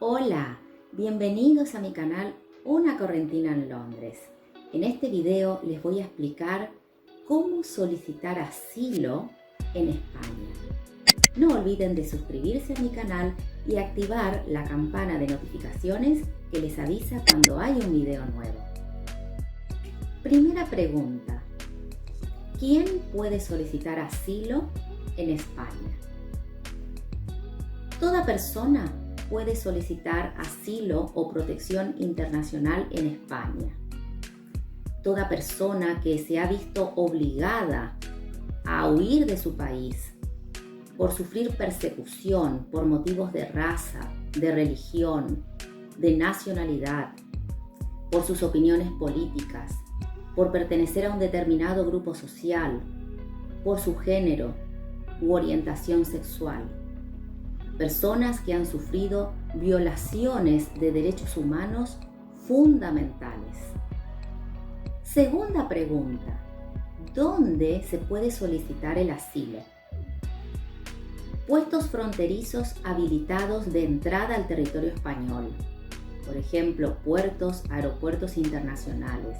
Hola, bienvenidos a mi canal Una Correntina en Londres. En este video les voy a explicar cómo solicitar asilo en España. No olviden de suscribirse a mi canal y activar la campana de notificaciones que les avisa cuando hay un video nuevo. Primera pregunta: ¿quién puede solicitar asilo en España? Toda persona puede solicitar asilo o protección internacional en España. Toda persona que se ha visto obligada a huir de su país por sufrir persecución por motivos de raza, de religión, de nacionalidad, por sus opiniones políticas, por pertenecer a un determinado grupo social, por su género u orientación sexual. Personas que han sufrido violaciones de derechos humanos fundamentales. Segunda pregunta: ¿dónde se puede solicitar el asilo? Puestos fronterizos habilitados de entrada al territorio español, por ejemplo, puertos, aeropuertos internacionales,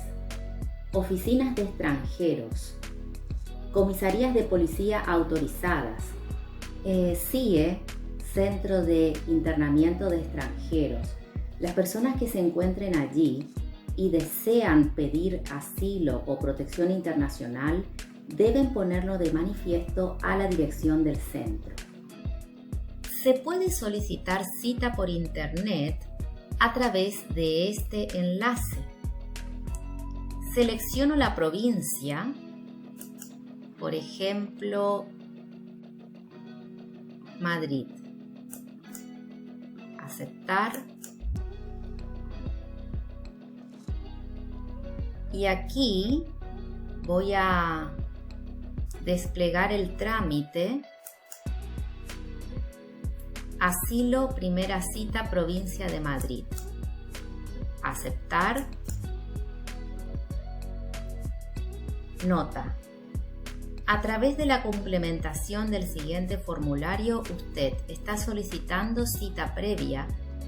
oficinas de extranjeros, comisarías de policía autorizadas, CIE, Centro de Internamiento de Extranjeros. Las personas que se encuentren allí y desean pedir asilo o protección internacional deben ponerlo de manifiesto a la dirección del centro. Se puede solicitar cita por internet a través de este enlace. Selecciono la provincia, por ejemplo, Madrid. Aceptar. Y aquí voy a desplegar el trámite. Asilo, primera cita, provincia de Madrid. Aceptar. Nota: a través de la complementación del siguiente formulario, usted está solicitando cita previa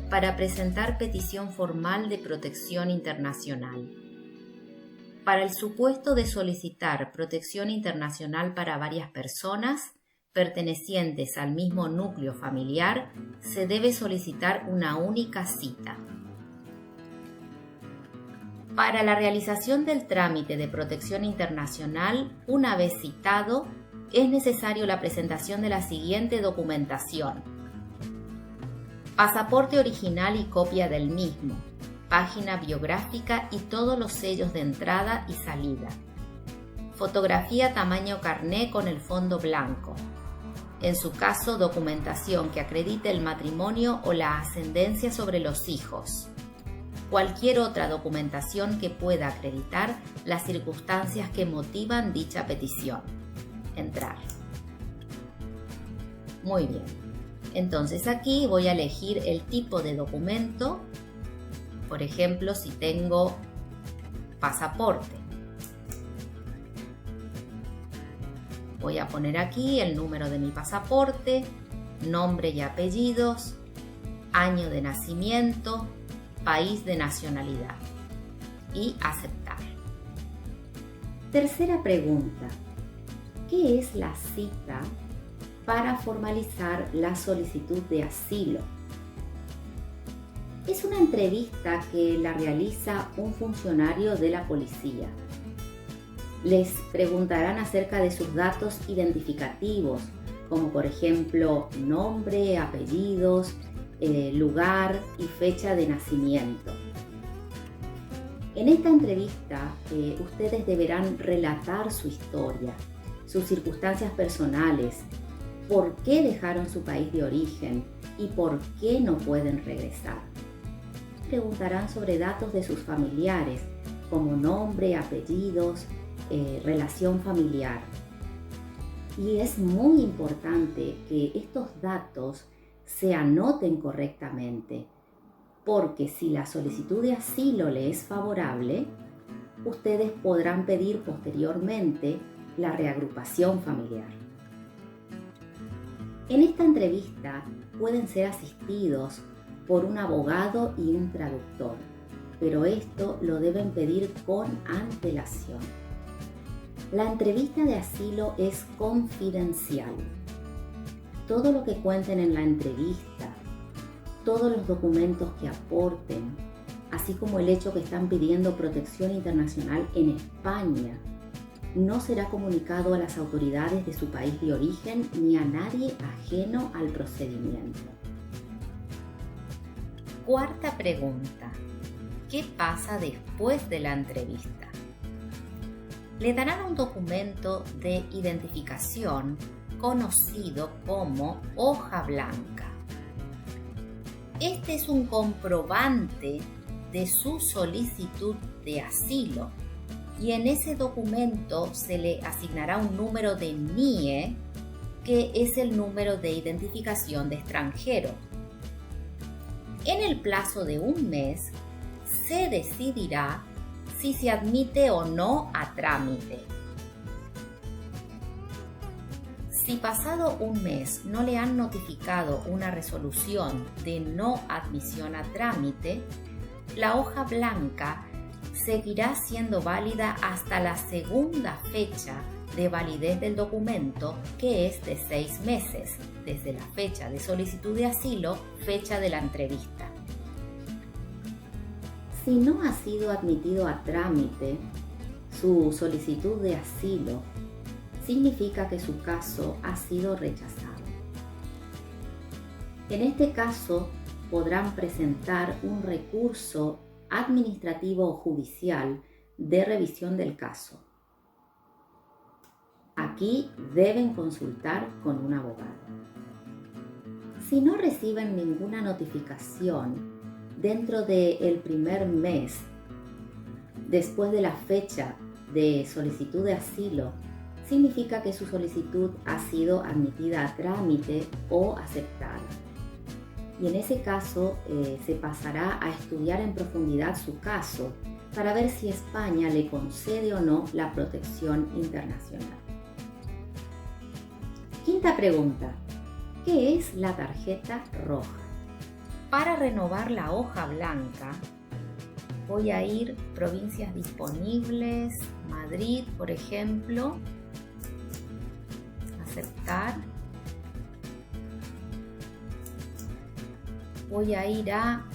para presentar petición formal de protección internacional. Para el supuesto de solicitar protección internacional para varias personas pertenecientes al mismo núcleo familiar, se debe solicitar una única cita. Para la realización del trámite de protección internacional, una vez citado, es necesario la presentación de la siguiente documentación: pasaporte original y copia del mismo, página biográfica y todos los sellos de entrada y salida, fotografía tamaño carné con el fondo blanco, en su caso documentación que acredite el matrimonio o la ascendencia sobre los hijos, cualquier otra documentación que pueda acreditar las circunstancias que motivan dicha petición. Entrar. Muy bien. Entonces aquí voy a elegir el tipo de documento. Por ejemplo, si tengo pasaporte, voy a poner aquí el número de mi pasaporte, nombre y apellidos, año de nacimiento, país de nacionalidad y aceptar. Tercera pregunta: ¿qué es la cita para formalizar la solicitud de asilo? Es una entrevista que la realiza un funcionario de la policía. Les preguntarán acerca de sus datos identificativos, como por ejemplo nombre, apellidos, lugar y fecha de nacimiento. En esta entrevista, ustedes deberán relatar su historia, sus circunstancias personales, por qué dejaron su país de origen y por qué no pueden regresar. Preguntarán sobre datos de sus familiares, como nombre, apellidos, relación familiar. Y es muy importante que estos datos se anoten correctamente, porque si la solicitud de asilo le es favorable, ustedes podrán pedir posteriormente la reagrupación familiar. En esta entrevista pueden ser asistidos por un abogado y un traductor, pero esto lo deben pedir con antelación. La entrevista de asilo es confidencial. Todo lo que cuenten en la entrevista, todos los documentos que aporten, así como el hecho que están pidiendo protección internacional en España, no será comunicado a las autoridades de su país de origen ni a nadie ajeno al procedimiento. Cuarta pregunta. ¿Qué pasa después de la entrevista? Le darán un documento de identificación conocido como hoja blanca. Este es un comprobante de su solicitud de asilo y en ese documento se le asignará un número de NIE, que es el número de identificación de extranjero. En el plazo de un mes se decidirá si se admite o no a trámite. Si pasado un mes no le han notificado una resolución de no admisión a trámite, la hoja blanca seguirá siendo válida hasta la segunda fecha de validez del documento, que es de 6 meses, desde la fecha de solicitud de asilo, fecha de la entrevista. Si no ha sido admitido a trámite su solicitud de asilo, significa que su caso ha sido rechazado. En este caso, podrán presentar un recurso administrativo o judicial de revisión del caso. Aquí deben consultar con un abogado. Si no reciben ninguna notificación dentro del primer mes después de la fecha de solicitud de asilo, significa que su solicitud ha sido admitida a trámite o aceptada. Y en ese caso se pasará a estudiar en profundidad su caso para ver si España le concede o no la protección internacional. Quinta pregunta. ¿Qué es la tarjeta roja? Para renovar la hoja blanca, voy a ir provincias disponibles, Madrid, por ejemplo, aceptar. Voy a ir a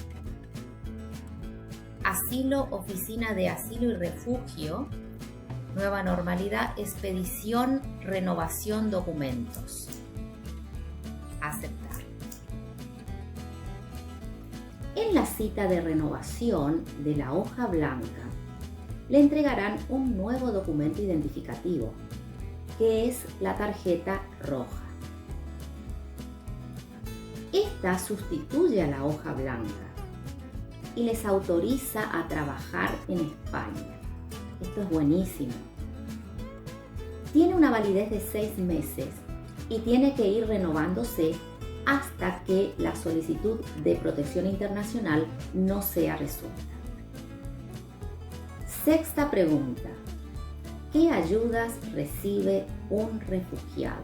asilo, oficina de asilo y refugio, nueva normalidad, expedición, renovación, documentos. Aceptar. En la cita de renovación de la hoja blanca, le entregarán un nuevo documento identificativo, que es la tarjeta roja. Esta sustituye a la hoja blanca y les autoriza a trabajar en España. Esto es buenísimo. Tiene una validez de 6 meses y tiene que ir renovándose hasta que la solicitud de protección internacional no sea resuelta. Sexta pregunta. ¿Qué ayudas recibe un refugiado?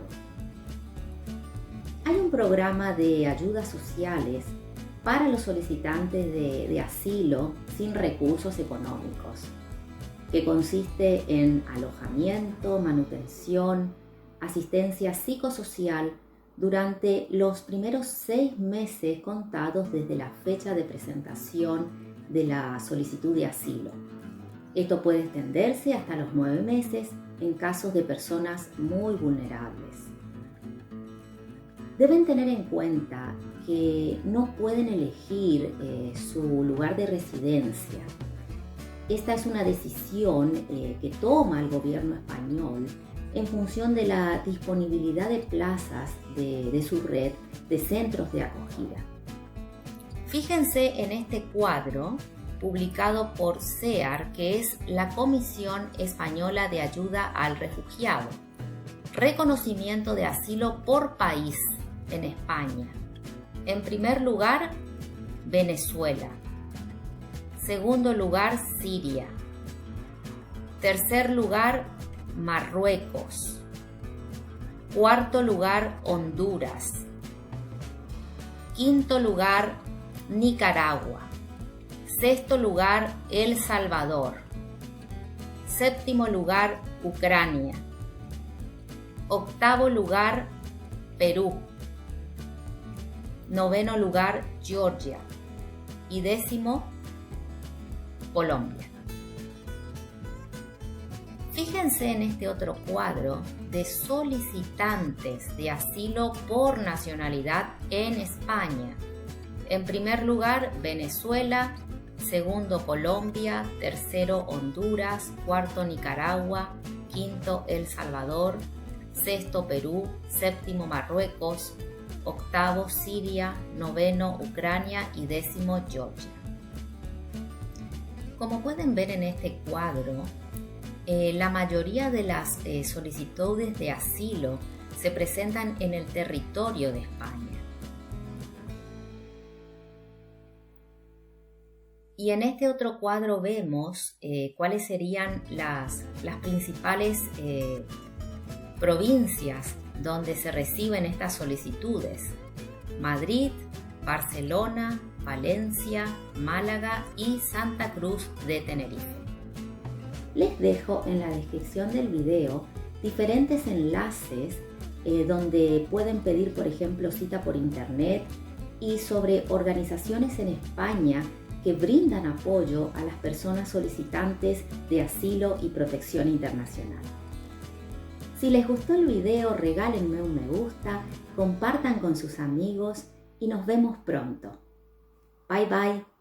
Hay un programa de ayudas sociales para los solicitantes de asilo sin recursos económicos, que consiste en alojamiento, manutención, asistencia psicosocial durante los primeros 6 meses contados desde la fecha de presentación de la solicitud de asilo. Esto puede extenderse hasta los 9 meses en casos de personas muy vulnerables. Deben tener en cuenta que no pueden elegir su lugar de residencia. Esta es una decisión que toma el gobierno español en función de la disponibilidad de plazas de su red de centros de acogida. Fíjense en este cuadro publicado por CEAR, que es la Comisión Española de Ayuda al Refugiado. Reconocimiento de asilo por país en España. En primer lugar, Venezuela. Segundo lugar, Siria. Tercer lugar, Marruecos. Cuarto lugar, Honduras. Quinto lugar, Nicaragua. Sexto lugar, El Salvador. Séptimo lugar, Ucrania. Octavo lugar, Perú. Noveno lugar, Georgia. Y décimo, Colombia. Fíjense en este otro cuadro de solicitantes de asilo por nacionalidad en España. En primer lugar, Venezuela, segundo, Colombia, tercero, Honduras, cuarto, Nicaragua, quinto, El Salvador, sexto, Perú, séptimo, Marruecos, octavo, Siria, noveno, Ucrania y décimo, Georgia. Como pueden ver en este cuadro, la mayoría de las solicitudes de asilo se presentan en el territorio de España. Y en este otro cuadro vemos cuáles serían las principales provincias donde se reciben estas solicitudes: Madrid, Barcelona, Valencia, Málaga y Santa Cruz de Tenerife. Les dejo en la descripción del video diferentes enlaces donde pueden pedir, por ejemplo, cita por internet, y sobre organizaciones en España que brindan apoyo a las personas solicitantes de asilo y protección internacional. Si les gustó el video, regálenme un me gusta, compartan con sus amigos y nos vemos pronto. Bye bye.